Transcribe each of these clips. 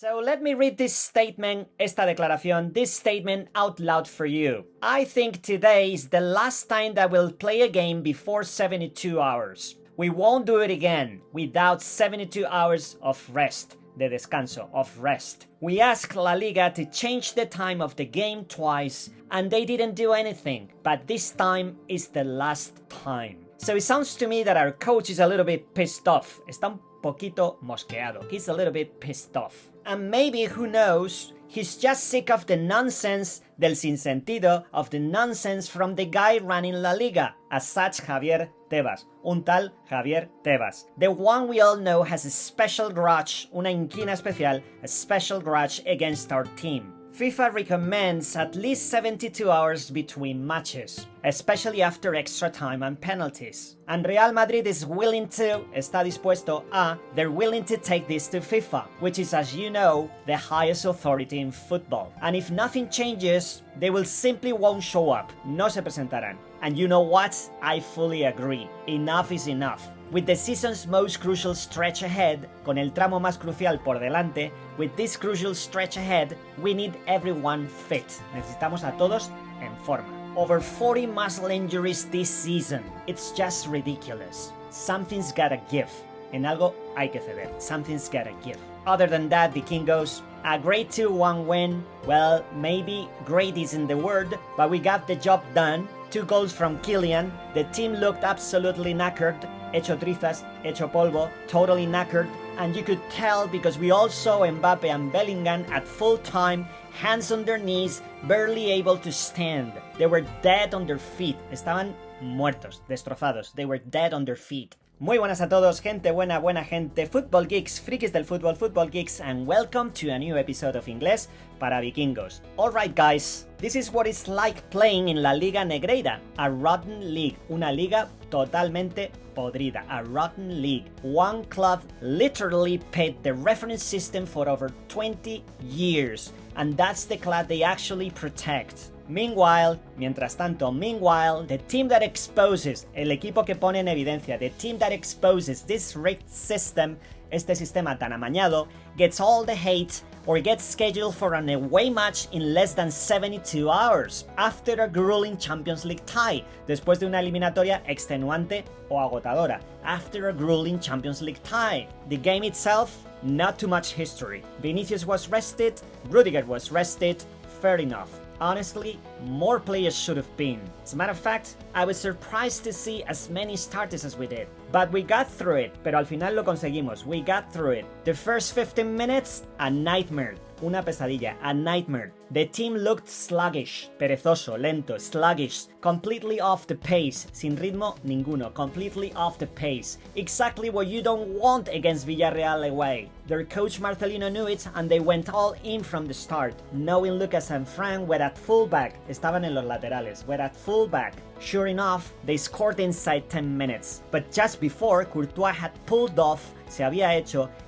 So let me read this statement, esta declaración, this statement out loud for you. I think today is the last time that we'll play a game before 72 hours. We won't do it again without 72 hours of rest. De descanso, of rest. We asked La Liga to change the time of the game twice and they didn't do anything, but this time is the last time. So it sounds to me that our coach is a little bit pissed off. Está un poquito mosqueado. He's a little bit pissed off. And maybe, who knows, he's just sick of the nonsense, del sinsentido, of the nonsense from the guy running La Liga, as such Javier Tebas. Un tal Javier Tebas. The one we all know has a special grudge, una inquina especial, a special grudge against our team. FIFA recommends at least 72 hours between matches, especially after extra time and penalties. And Real Madrid is willing to, está dispuesto a, they're willing to take this to FIFA, which is, as you know, the highest authority in football. And if nothing changes, they will simply won't show up, no se presentarán. And you know what? I fully agree. Enough is enough. With the season's most crucial stretch ahead, con el tramo más crucial por delante, with this crucial stretch ahead, we need everyone fit. Necesitamos a todos en forma. Over 40 muscle injuries this season. It's just ridiculous. Something's gotta give. En algo hay que ceder. Something's gotta give. Other than that, Vikingos, a great 2-1 win. Well, maybe great isn't the word, but we got the job done. 2 goals from Kylian. The team looked absolutely knackered. Hecho trizas, hecho polvo, totally knackered, and you could tell because we all saw Mbappe and Bellingham at full time, hands on their knees, barely able to stand. They were dead on their feet. Estaban muertos, destrozados. They were dead on their feet. Muy buenas a todos, gente buena, buena gente, football geeks, frikis del fútbol, football geeks, and welcome to a new episode of Inglés para Vikingos. Alright guys, this is what it's like playing in La Liga Negreira, a rotten league, una liga totalmente podrida, a rotten league. One club literally paid the reference system for over 20 years, and that's the club they actually protect. Meanwhile, mientras tanto, the team that exposes, el equipo que pone en evidencia, the team that exposes this rigged system, este sistema tan amañado, gets all the hate or gets scheduled for an away match in less than 72 hours, after a grueling Champions League tie, después de una eliminatoria extenuante o agotadora, after a grueling Champions League tie. The game itself, not too much history. Vinicius was rested, Rudiger was rested, fair enough. Honestly, more players should have been. As a matter of fact, I was surprised to see as many starters as we did. But we got through it, pero al final lo conseguimos. We got through it. The first 15 minutes, a nightmare. Una pesadilla, a nightmare. The team looked sluggish, perezoso, lento, sluggish, completely off the pace, sin ritmo ninguno, completely off the pace. Exactly what you don't want against Villarreal away. Their coach Marcelino knew it and they went all in from the start, knowing Lucas and Fran were at fullback, estaban en los laterales, were at fullback. Sure enough, they scored inside 10 minutes, but just before Courtois had pulled off,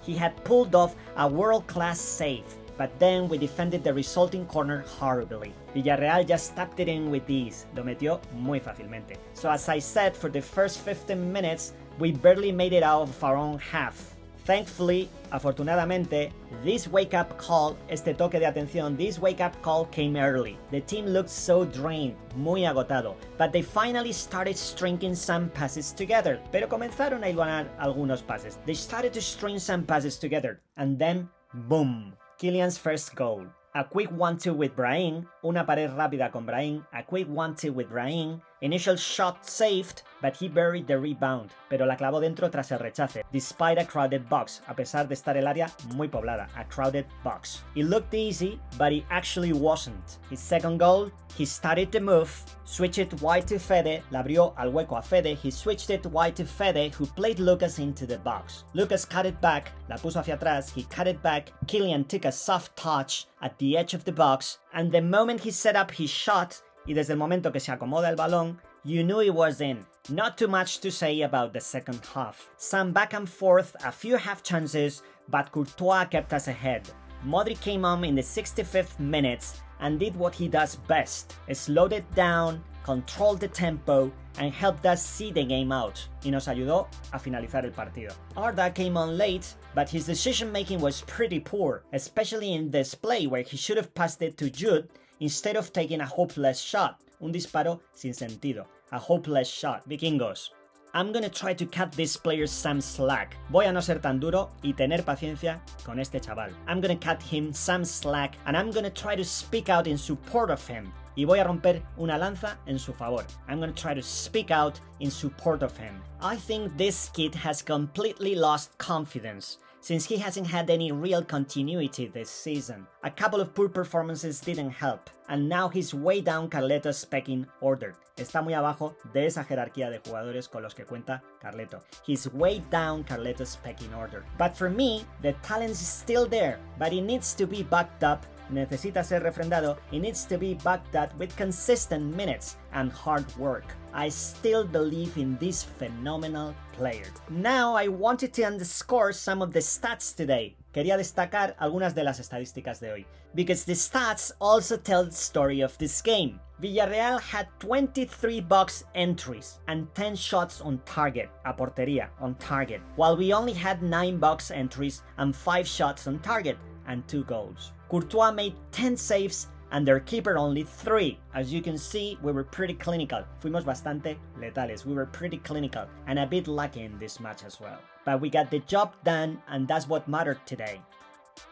he had pulled off a world-class save. But then we defended the resulting corner horribly. Villarreal just tapped it in with ease, lo metió muy fácilmente. So as I said, for the first 15 minutes, we barely made it out of our own half. Thankfully, afortunadamente, this wake-up call, este toque de atención, this wake-up call came early. The team looked so drained, muy agotado, but they finally started stringing some passes together. Pero comenzaron a hilar algunos pases. They started to string some passes together, and then, boom! Kylian's first goal. A quick 1-2 with Brahim, una pared rápida con Brahim, a quick 1-2 with Brahim, initial shot saved, but he buried the rebound, pero la clavó dentro tras el rechace, despite a crowded box, a pesar de estar el área muy poblada, a crowded box. It looked easy, but it actually wasn't. His second goal, he started to move, switched it wide to Fede, la abrió al hueco a Fede, he switched it wide to Fede, who played Lucas into the box. Lucas cut it back, la puso hacia atrás, he cut it back, Kylian took a soft touch at the edge of the box, and the moment he set up his shot, y desde el momento que se acomoda el balón, you knew it was in. Not too much to say about the second half. Some back and forth, a few half chances, but Courtois kept us ahead. Modric came on in the 65th minute and did what he does best. Slowed it down, controlled the tempo, and helped us see the game out, y nos ayudó a finalizar el partido. Arda came on late, but his decision making was pretty poor, especially in this play where he should have passed it to Jude instead of taking a hopeless shot, un disparo sin sentido, a hopeless shot. Vikingos, I'm gonna try to cut this player some slack. Voy a no ser tan duro y tener paciencia con este chaval. I'm gonna cut him some slack and I'm gonna try to speak out in support of him. Y voy a romper una lanza en su favor. I'm gonna try to speak out in support of him. I think this kid has completely lost confidence, since he hasn't had any real continuity this season. A couple of poor performances didn't help, and now he's way down Carleto's pecking order. Está muy abajo de esa jerarquía de jugadores con los que cuenta Carleto. He's way down Carleto's pecking order. But for me, the talent is still there, but it needs to be backed up. Necesita ser refrendado. It needs to be backed up with consistent minutes and hard work. I still believe in this phenomenal player. Now I wanted to underscore some of the stats today. Quería destacar algunas de las estadísticas de hoy, because the stats also tell the story of this game. Villarreal had 23 box entries and 10 shots on target, a portería, on target, while we only had 9 box entries and 5 shots on target and 2 goals. Courtois made 10 saves and their keeper only 3. As you can see, we were pretty clinical. Fuimos bastante letales. We were pretty clinical and a bit lucky in this match as well. But we got the job done, and that's what mattered today.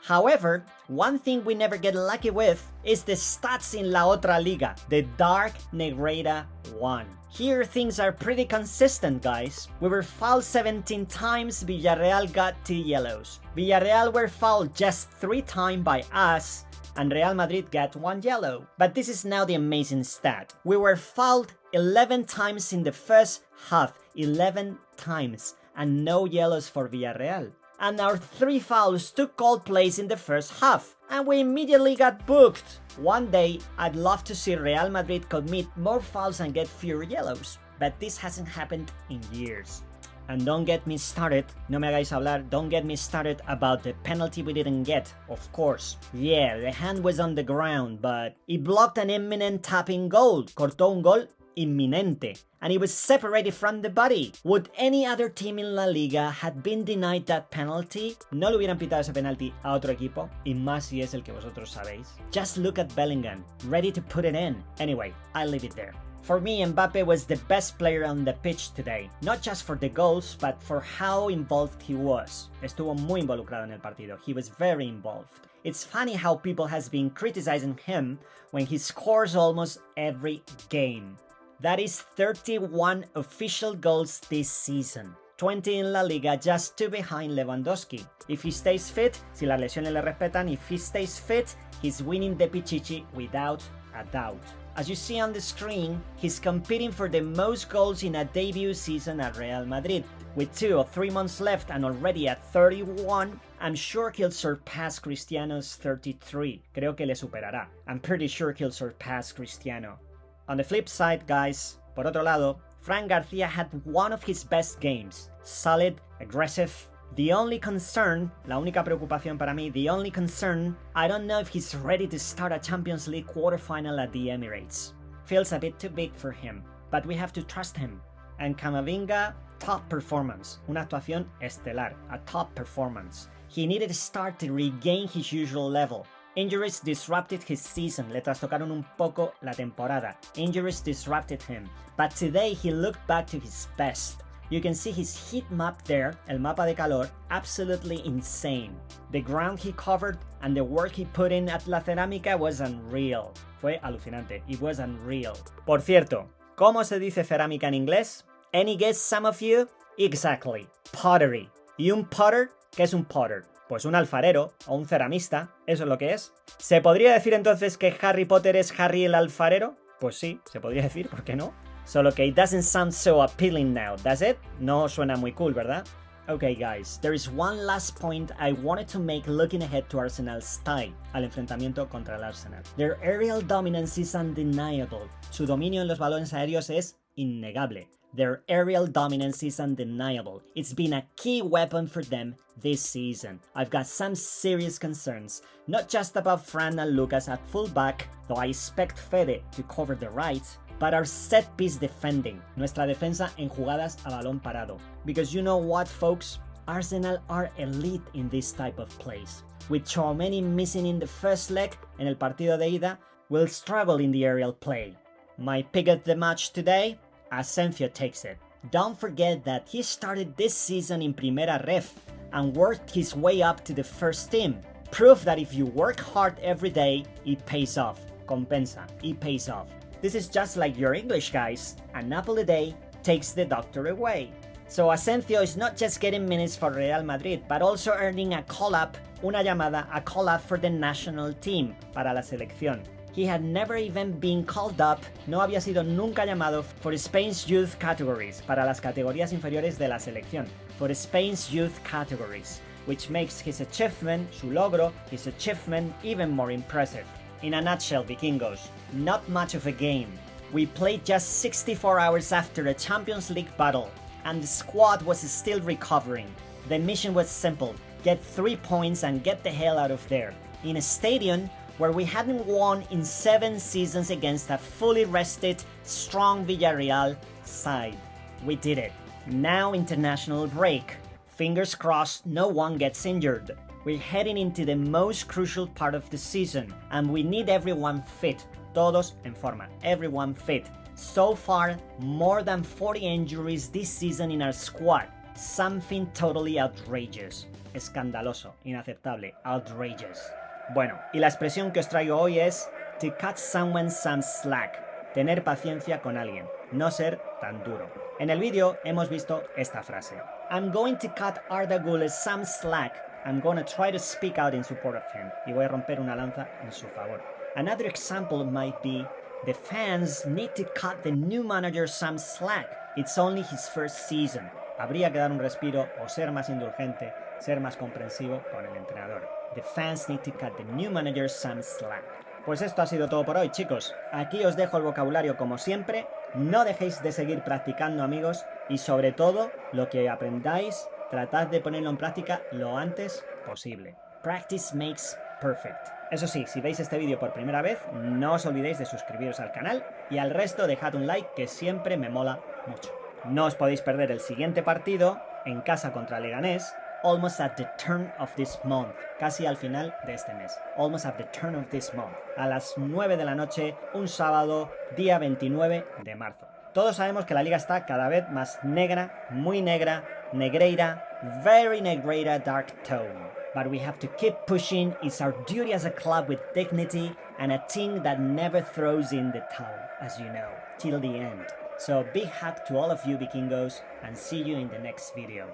However, one thing we never get lucky with is the stats in La Otra Liga, the Dark Negrera 1. Here things are pretty consistent, guys. We were fouled 17 times, Villarreal got 2 yellows. Villarreal were fouled just 3 times by us, and Real Madrid got 1 yellow. But this is now the amazing stat. We were fouled 11 times in the first half, 11 times, and no yellows for Villarreal. And our 3 fouls took cold place in the first half, and we immediately got booked. One day, I'd love to see Real Madrid commit more fouls and get fewer yellows, but this hasn't happened in years. And don't get me started, no me hagáis hablar, don't get me started about the penalty we didn't get, of course. Yeah, the hand was on the ground, but it blocked an imminent tapping goal, cortó un gol inminente, and it was separated from the body. Would any other team in La Liga had been denied that penalty? No le hubieran pitado ese penalti a otro equipo, y más si es el que vosotros sabéis. Just look at Bellingham, ready to put it in. Anyway, I'll leave it there. For me, Mbappe was the best player on the pitch today, not just for the goals, but for how involved he was. Estuvo muy involucrado en el partido. He was very involved. It's funny how people has been criticizing him when he scores almost every game. That is 31 official goals this season. 20 in La Liga, just 2 behind Lewandowski. If he stays fit, si las lesiones le respetan, if he stays fit, he's winning the Pichichi without a doubt. As you see on the screen, he's competing for the most goals in a debut season at Real Madrid. With 2 or 3 months left and already at 31, I'm sure he'll surpass Cristiano's 33. Creo que le superará. I'm pretty sure he'll surpass Cristiano. On the flip side, guys, por otro lado, Fran Garcia had one of his best games. Solid, aggressive. The only concern, la única preocupación para mí, the only concern, I don't know if he's ready to start a Champions League quarterfinal at the Emirates. Feels a bit too big for him, but we have to trust him. And Camavinga, top performance. Una actuación estelar, a top performance. He needed to start to regain his usual level. Injuries disrupted his season, le trastocaron un poco la temporada. Injuries disrupted him, but today he looked back to his best. You can see his heat map there, el mapa de calor, absolutely insane. The ground he covered and the work he put in at La Cerámica was unreal. Fue alucinante, it was unreal. Por cierto, ¿cómo se dice cerámica en inglés? Any guess, some of you? Exactly, pottery. ¿Y un potter? ¿Qué es un potter? Pues un alfarero o un ceramista, eso es lo que es. ¿Se podría decir entonces que Harry Potter es Harry el alfarero? Pues sí, se podría decir, ¿por qué no? Solo que it doesn't sound so appealing now, does it? No suena muy cool, ¿verdad? Okay guys, there is one last point I wanted to make looking ahead to Arsenal's tie, al enfrentamiento contra el Arsenal. Their aerial dominance is undeniable. Su dominio en los balones aéreos es innegable. Their aerial dominance is undeniable. It's been a key weapon for them this season. I've got some serious concerns, not just about Fran and Lucas at fullback, though I expect Fede to cover the right, but our set piece defending, nuestra defensa en jugadas a balón parado. Because you know what, folks? Arsenal are elite in this type of plays. With Tchouaméni missing in the first leg, en el partido de ida, we'll struggle in the aerial play. My pick of the match today? Asensio takes it. Don't forget that he started this season in Primera Ref and worked his way up to the first team. Proof that if you work hard every day, it pays off. Compensa, it pays off. This is just like your English, guys. An apple a day takes the doctor away. So Asensio is not just getting minutes for Real Madrid, but also earning a call-up, una llamada, a call-up for the national team, para la selección. He had never even been called up, no había sido nunca llamado for Spain's youth categories, para las categorías inferiores de la selección, for Spain's youth categories, which makes his achievement, su logro, his achievement even more impressive. In a nutshell, Vikingos, not much of a game. We played just 64 hours after a Champions League battle, and the squad was still recovering. The mission was simple, get 3 points and get the hell out of there. In a stadium where we hadn't won in 7 seasons against a fully rested, strong Villarreal side. We did it. Now international break. Fingers crossed no one gets injured. We're heading into the most crucial part of the season, and we need everyone fit. Todos en forma. Everyone fit. So far, more than 40 injuries this season in our squad. Something totally outrageous. Escandaloso, inaceptable, outrageous. Bueno, y la expresión que os traigo hoy es to cut someone some slack. Tener paciencia con alguien. No ser tan duro. En el vídeo hemos visto esta frase. I'm going to cut Arda Güler some slack. I'm gonna try to speak out in support of him. Y voy a romper una lanza en su favor. Another example might be the fans need to cut the new manager some slack. It's only his first season. Habría que dar un respiro o ser más indulgente, ser más comprensivo con el entrenador. The fans need to cut the new manager some slack. Pues esto ha sido todo por hoy, chicos. Aquí os dejo el vocabulario como siempre. No dejéis de seguir practicando, amigos, y sobre todo, lo que aprendáis, tratad de ponerlo en práctica lo antes posible. Practice makes perfect. Eso sí, si veis este vídeo por primera vez, no os olvidéis de suscribiros al canal y al resto dejad un like que siempre me mola mucho. No os podéis perder el siguiente partido en casa contra Leganés, almost at the turn of this month, casi al final de este mes, almost at the turn of this month, a las 9 de la noche, un sábado, día 29 de marzo. Todos sabemos que la liga está cada vez más negra, muy negra, negreira, very negreira dark tone. But we have to keep pushing. It's our duty as a club with dignity and a team that never throws in the towel, as you know, till the end. So big hug to all of you Vikingos and see you in the next video.